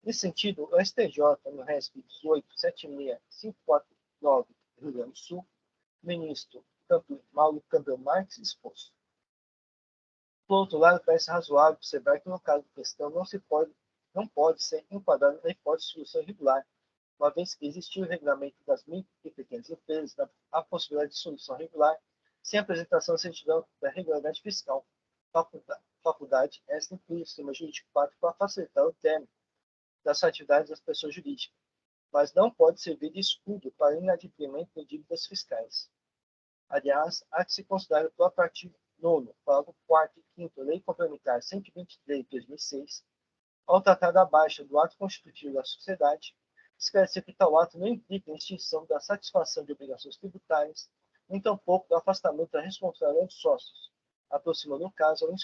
Nesse sentido, o STJ, no RESP 18.76549, Rio Grande do Sul, ministro Mauro Campbell Marques, expôs. Por outro lado, parece razoável observar que, no caso de questão, não pode ser enquadrado na hipótese de solução irregular, uma vez que existiu o regulamento das micro e pequenas empresas, a possibilidade de solução regular, sem apresentação de certidão da regularidade fiscal. Faculdade esta inclui o sistema jurídico prático para facilitar o término das atividades das pessoas jurídicas, mas não pode servir de escudo para inadimplemento de dívidas fiscais. Aliás, há que se considerar o próprio artigo 9º, parágrafo 4º e 5º, Lei Complementar 123 de 2006, ao tratar da baixa do ato constitutivo da sociedade, esclarecer que tal ato não implica a extinção da satisfação de obrigações tributárias, nem tampouco do afastamento da responsabilidade dos sócios, aproximando o caso ao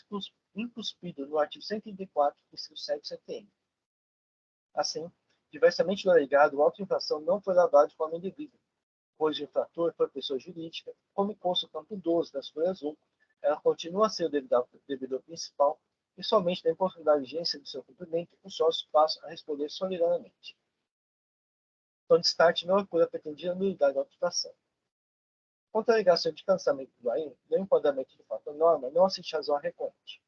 incuspido no artigo 134, inciso 7 do CTN. Assim, diversamente do alegado, a auto-infração não foi lavada de forma indevida, pois o infrator foi pessoa jurídica, como consta no campo 12 das folhas 1, ela continua a ser o devedor principal e somente na impossibilidade de agência do seu cumprimento, os sócios passam a responder solidariamente. Então, destaque não ocorre a pretendida nulidade da auto-infração. Quanto à alegação de cancelamento do AIM, no enquadramento de fato norma, não assiste razão à recorrente.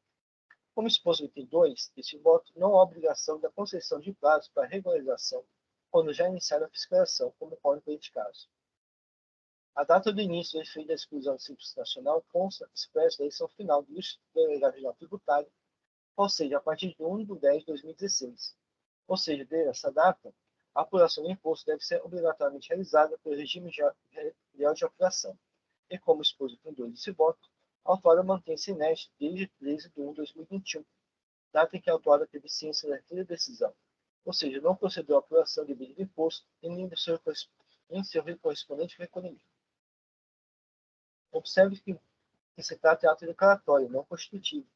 Como exposto no item 2, este voto não há obrigação da concessão de prazo para regularização quando já iniciada a fiscalização, como ocorre no este caso. A data do início do efeito da exclusão do Simples Nacional consta expressa na eleição final do delegado geral tributário, ou seja, a partir de 1 de 10 de 2016. Ou seja, desde essa data, a apuração do imposto deve ser obrigatoriamente realizada pelo regime real de apuração. E como exposto no item 2 desse voto, a autora mantém-se inerte desde 13 de 1 de 2021, data em que a autora teve ciência da decisão, ou seja, não procedeu à apuração devida do imposto e nem do seu correspondente recolhimento. Observe que se trata de ato declaratório, não constitutivo,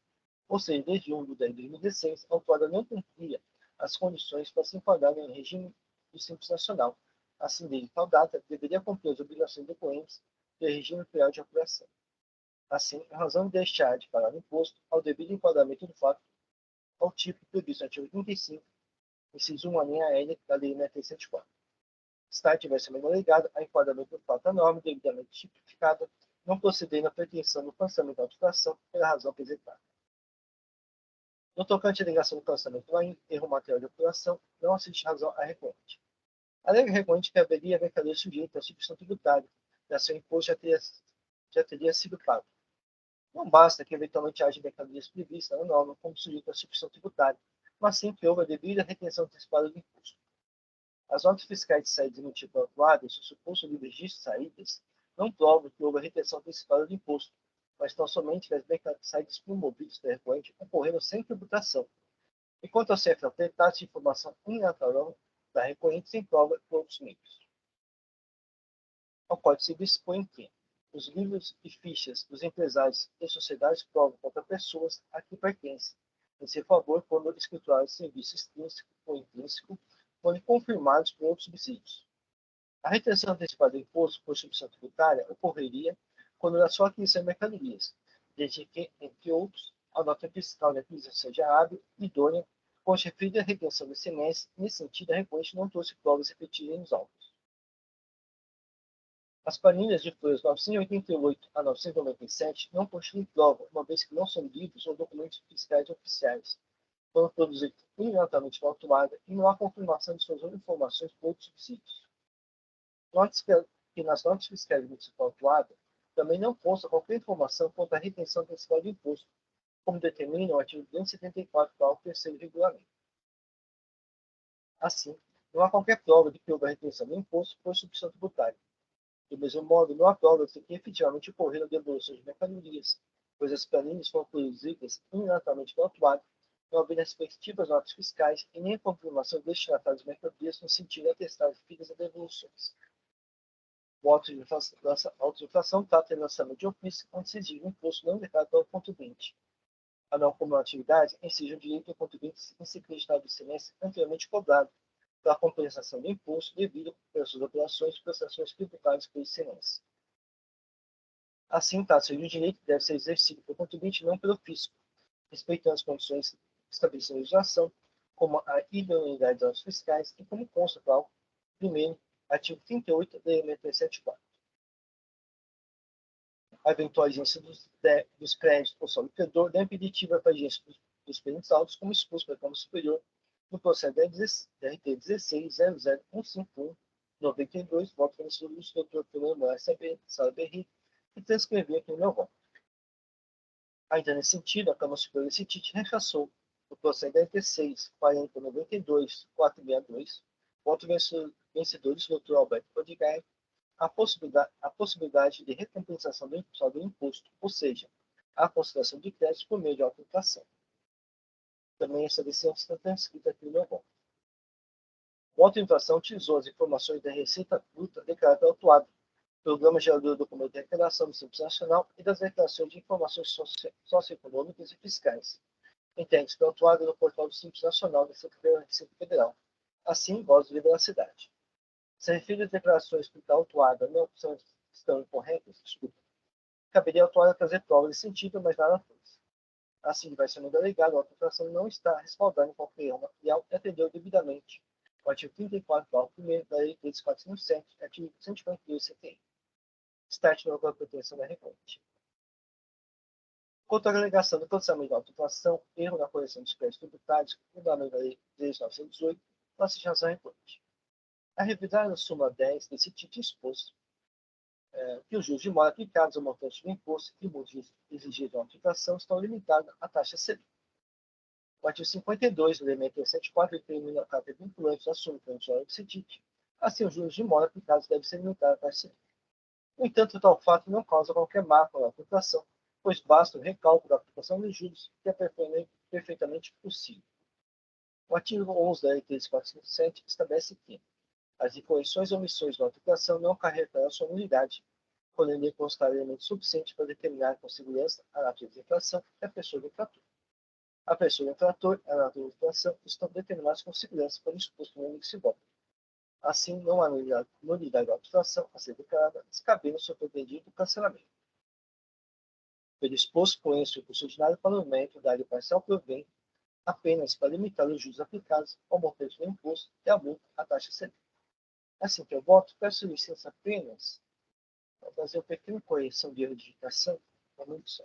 ou seja, desde 1 de 10 de 2016, a autora não cumpria as condições para se enquadrar no regime do Simples Nacional. Assim, desde tal data, deveria cumprir as obrigações decorrentes do regime real de apuração. Assim, a razão de deixar de pagar o imposto ao devido enquadramento do fato ao tipo previsto no artigo 35, inciso 1, a linha L da Lei 604. Está diversamente alegado a enquadramento do fato à norma devidamente tipificada, não procedendo à pretensão do cancelamento da autuação pela razão apresentada. No tocante à alegação do cancelamento do AIM, erro material de apuração, não assiste razão à recorrente. Alega recorrente que haveria mercadoria sujeita à substituição tributária, e a seu imposto já teria sido pago. Não basta que eventualmente haja mercadorias previstas na norma como sujeito à substituição tributária, mas sim que houve a devida retenção antecipada do imposto. As notas fiscais de saídas emitidas atuadas, o suposto livre registro de saídas, não provam que houve a retenção antecipada do imposto, mas tão somente que as saídas promovidas pela recorrente ocorreram sem tributação. Enquanto ao CFLT, trata de informação unilateral da recorrente sem prova por outros meios. Ao Código Civil expõe que os livros e fichas dos empresários e sociedades provam contra pessoas a que pertencem, em seu favor quando escriturários de serviço extrínseco ou intrínseco forem confirmados por outros subsídios. A retenção antecipada do imposto por substituição tributária ocorreria quando da sua aquisição de mercadorias, desde que, entre outros, a nota fiscal de aquisição seja hábil e idônea, com referida à retenção do ICMS. Nesse sentido, a recorrente não trouxe provas efetivas nos autos. As planilhas de folhas 988 a 997 não possuem prova, uma vez que não são livros ou documentos fiscais oficiais. Foram produzidos unilateralmente pela autuada e não há confirmação de suas informações por outros subsídios. Note que nas notas fiscais municipal autuada também não consta qualquer informação quanto à retenção principal do imposto, como determina o artigo 274 do terceiro regulamento. Assim, não há qualquer prova de que houve a retenção do imposto por substituição tributária. Do mesmo modo, não há prova de que efetivamente ocorreram devoluções de mercadorias, pois as planilhas foram produzidas unilateralmente pela autuada, não havendo respectivas notas fiscais e nem a confirmação de destinatários de mercadorias no sentido de atestar as devidas a devoluções. O auto de inflação trata de lançamento de ofício, onde se exige um imposto não declarado pelo contribuinte. A não comum atividade exige o direito do contribuinte em se acreditar do semestre anteriormente cobrado pela compensação do imposto devido pelas suas operações e prestações tributárias pelo ICMS. Assim, trata-se de um direito que deve ser exercido pelo contribuinte não pelo fisco, respeitando as condições estabelecidas na legislação, como a idoneidade das notas fiscais e como consta para primeiro, artigo 38 da Lei 674. A eventual agência dos créditos por solo credor não é impeditiva para a agência dos bens altos, como exposto pela Câmara Superior no processo DRT 16.00151-92, voto fornecido do Dr. Fernando Moraes Sala Berri, e transcrever aqui no meu voto. Ainda nesse sentido, a Câmara Superior desse TIT rechaçou o processo DRT 6.4092-462, voto vencedor do Dr. Alberto Podigai, a possibilidade de recompensação do imposto, ou seja, a consideração de créditos por meio de auto-inflação. Também essa decisão está transcrita aqui no meu voto. O auto-inflação utilizou as informações da Receita Bruta declarada pelo autuado, Programa Gerador do Documento de Arrecadação do Simples Nacional e das declarações de informações socioeconômicas e fiscais, entregues pelo autuado no portal do Simples Nacional da Receita Federal. Assim, goza de veracidade. Se refere às declarações que da autuada não estão incorretas, caberia a autuada trazer provas nesse sentido, mas nada fez. Assim, vai ser delegado, a auto-inflação não está respaldando qualquer erro material e atendeu devidamente o artigo 34, parágrafo 1º da Lei 13457, artigo 142 CTI. Start na competência da recorte. Quanto à alegação do processamento da auto-inflação, erro na correção dos créditos tributários, fundamento da Lei 13918, nossa razão recorte. A revisar a súmula 10 desse título exposto, que os juros de mora aplicados ao montante do imposto e multas exigidas na auto-inflação estão limitados à taxa Selic. O artigo 52 do Lei 674 determina a carta vinculante da súmula transitória desse título. Assim, os juros de mora aplicados devem ser limitados à taxa Selic. No entanto, tal fato não causa qualquer marca na aplicação, pois basta o recálculo da aplicação de juros, que é perfeitamente possível. O artigo 11 da Lei 13457 estabelece que as incorreções ou omissões da aplicação não acarretarão sua nulidade, podendo constar elemento suficiente para determinar com segurança a natureza da infração e a pessoa do infrator. A pessoa do infrator e a natureza da infração estão determinados com segurança pelo exposto no índice voto. Assim, não há nulidade da infração a ser declarada, descabendo seu pretendido cancelamento. Pelo exposto, conheço o curso ordinário para o mérito da área parcial provém apenas para limitar os juros aplicados ao montante do imposto e a multa à taxa Selic. Assim que eu voto, peço licença apenas para fazer uma pequena correção de erro de digitação, para muito só.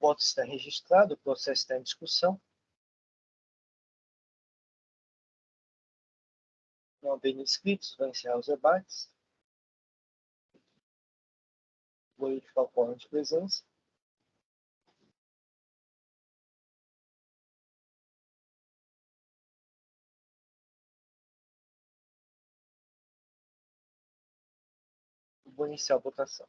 voto está registrado, o processo está em discussão. Não havendo inscritos, vou encerrar os debates. Vou verificar o quórum de presença. Vou iniciar a votação.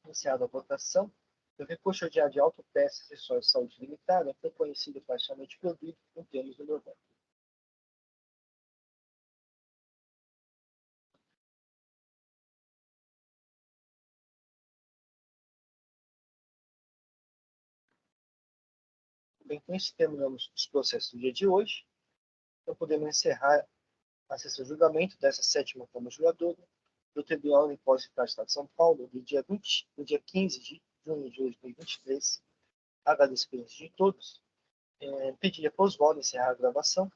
Iniciada a votação, o recurso ordinário de autopeça e acessórios de saúde limitada foi conhecido e parcialmente provido em termos do normal. Bem, com isso terminamos os processos do dia de hoje. Então podemos encerrar a sessão de julgamento dessa 7ª Câmara Julgadora do Tribunal de Impostos e Taxas do Estado de São Paulo, do dia 15 de junho de 2023. Agradeço a presença de todos. Pedir para os votos encerrar a gravação.